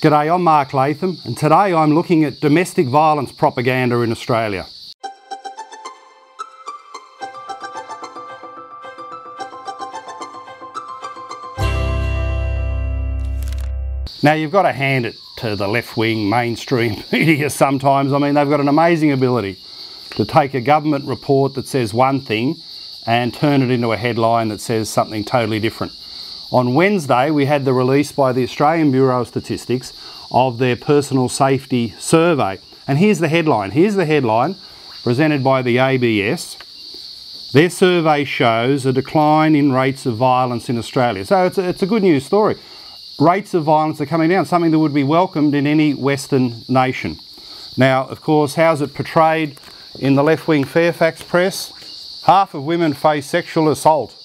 G'day, I'm Mark Latham, and today I'm looking at domestic violence propaganda in Australia. Now, you've got to hand it to the left-wing mainstream media sometimes. I mean, they've got an amazing ability to take a government report that says one thing and turn it into a headline that says something totally different. On Wednesday, we had the release by the Australian Bureau of Statistics of their personal safety survey. And here's the headline. Here's the headline presented by the ABS. Their survey shows a decline in rates of violence in Australia. So it's a good news story. Rates of violence are coming down, something that would be welcomed in any Western nation. Now, of course, how's it portrayed in the left-wing Fairfax press? Half of women face sexual assault.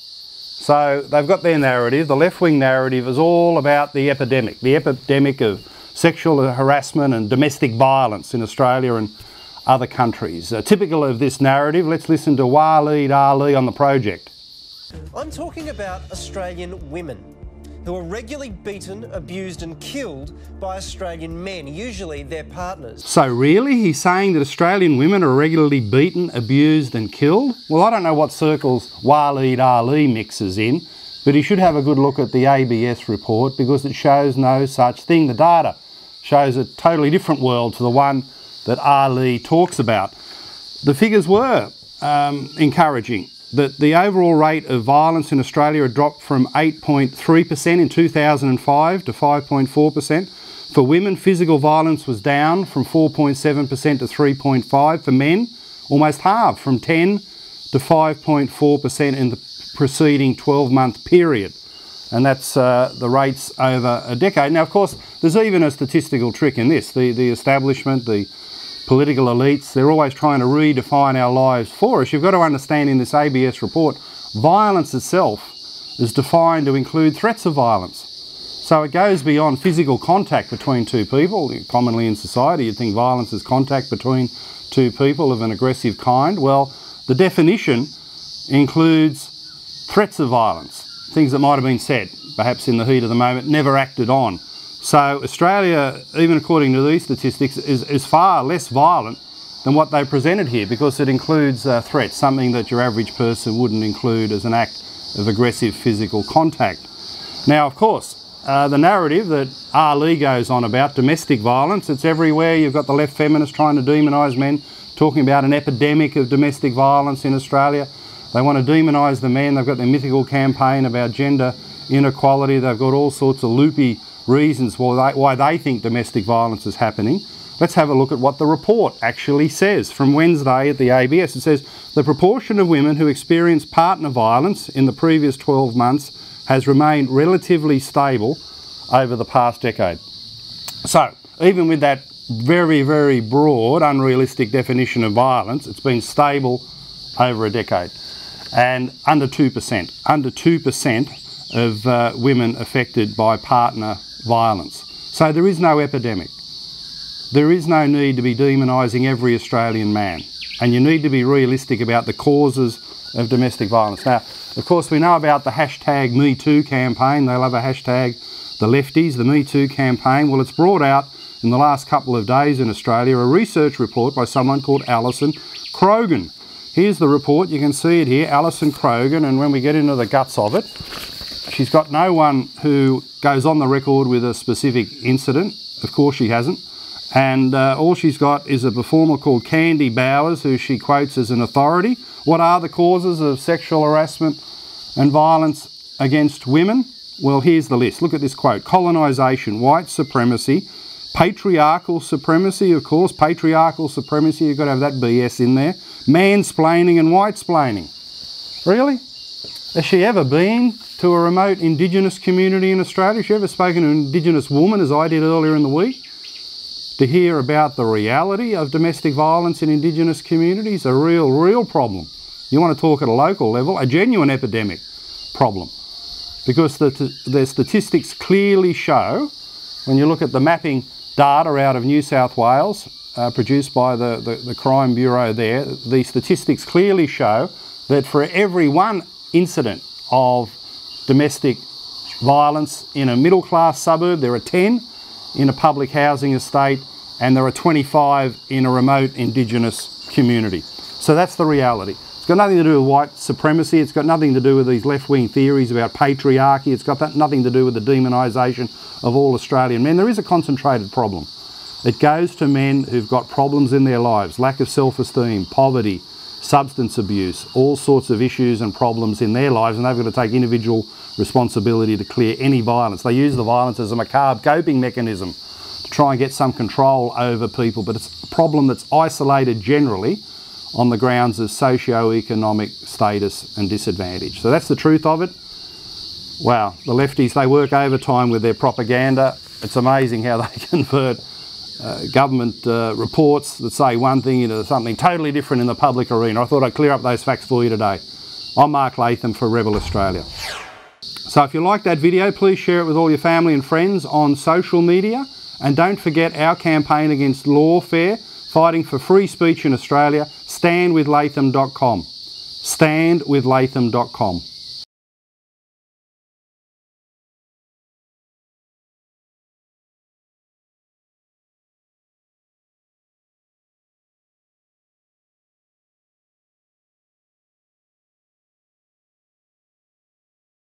So they've got their narrative. The left-wing narrative is all about the epidemic of sexual harassment and domestic violence in Australia and other countries. Typical of this narrative, let's listen to Waleed Ali on the project. I'm talking about Australian women who are regularly beaten, abused and killed by Australian men, usually their partners. So really, he's saying that Australian women are regularly beaten, abused and killed? Well, I don't know what circles Waleed Ali mixes in, but he should have a good look at the ABS report because it shows no such thing. The data shows a totally different world to the one that Ali talks about. The figures were encouraging. That the overall rate of violence in Australia had dropped from 8.3% in 2005 to 5.4%. For women, physical violence was down from 4.7% to 3.5%. For men, almost halved from 10 to 5.4% in the preceding 12-month period. And that's the rates over a decade. Now, of course, there's even a statistical trick in this. The establishment, the political elites, they're always trying to redefine our lives for us. You've got to understand in this ABS report, violence itself is defined to include threats of violence. So it goes beyond physical contact between two people. Commonly in society, you'd think violence is contact between two people of an aggressive kind. Well, the definition includes threats of violence, things that might have been said, perhaps in the heat of the moment, never acted on. So Australia, even according to these statistics, is far less violent than what they presented here because it includes threats, something that your average person wouldn't include as an act of aggressive physical contact. Now, of course, the narrative that Ali goes on about, domestic violence, it's everywhere. You've got the left feminists trying to demonise men, talking about an epidemic of domestic violence in Australia. They want to demonise the men. They've got their mythical campaign about gender inequality. They've got all sorts of loopy reasons why they think domestic violence is happening. Let's have a look at what the report actually says from Wednesday at the ABS. It says the proportion of women who experience partner violence in the previous 12 months has remained relatively stable over the past decade. So even with that very, very broad, unrealistic definition of violence, it's been stable over a decade. And under 2% of women affected by partner violence. So there is no epidemic. There is no need to be demonising every Australian man. And you need to be realistic about the causes of domestic violence. Now, of course, we know about the hashtag #MeToo campaign. They love a hashtag, the lefties, the #MeToo campaign. Well, it's brought out in the last couple of days in Australia a research report by someone called Alison Croghan. Here's the report. You can see it here, Alison Croghan, and when we get into the guts of it, she's got no one who goes on the record with a specific incident. Of course she hasn't. And all she's got is a performer called Candy Bowers, who she quotes as an authority. What are the causes of sexual harassment and violence against women? Well, here's the list. Look at this quote. Colonisation, white supremacy, patriarchal supremacy, of course, patriarchal supremacy, you've got to have that BS in there. Mansplaining and white-splaining. Really? Has she ever been to a remote Indigenous community in Australia? Has she ever spoken to an Indigenous woman, as I did earlier in the week, to hear about the reality of domestic violence in Indigenous communities? A real problem. You want to talk at a local level, a genuine epidemic problem. Because the statistics clearly show, when you look at the mapping data out of New South Wales, produced by the Crime Bureau there, the statistics clearly show that for every one incident of domestic violence in a middle-class suburb, there are 10 in a public housing estate and there are 25 in a remote Indigenous community. So that's the reality. It's got nothing to do with white supremacy, it's got nothing to do with these left-wing theories about patriarchy, it's got nothing to do with the demonisation of all Australian men. There is a concentrated problem. It goes to men who've got problems in their lives, lack of self-esteem, poverty, substance abuse, all sorts of issues and problems in their lives, and they've got to take individual responsibility to clear any violence. They use the violence as a macabre coping mechanism to try and get some control over people, but it's a problem that's isolated generally on the grounds of socio-economic status and disadvantage. So that's the truth of it. Wow, the lefties, they work overtime with their propaganda. It's amazing how they convert government reports that say one thing into something totally different in the public arena. I thought I'd clear up those facts for you today. I'm Mark Latham for Rebel Australia. So if you liked that video, please share it with all your family and friends on social media. And don't forget our campaign against lawfare, fighting for free speech in Australia, standwithlatham.com. Standwithlatham.com.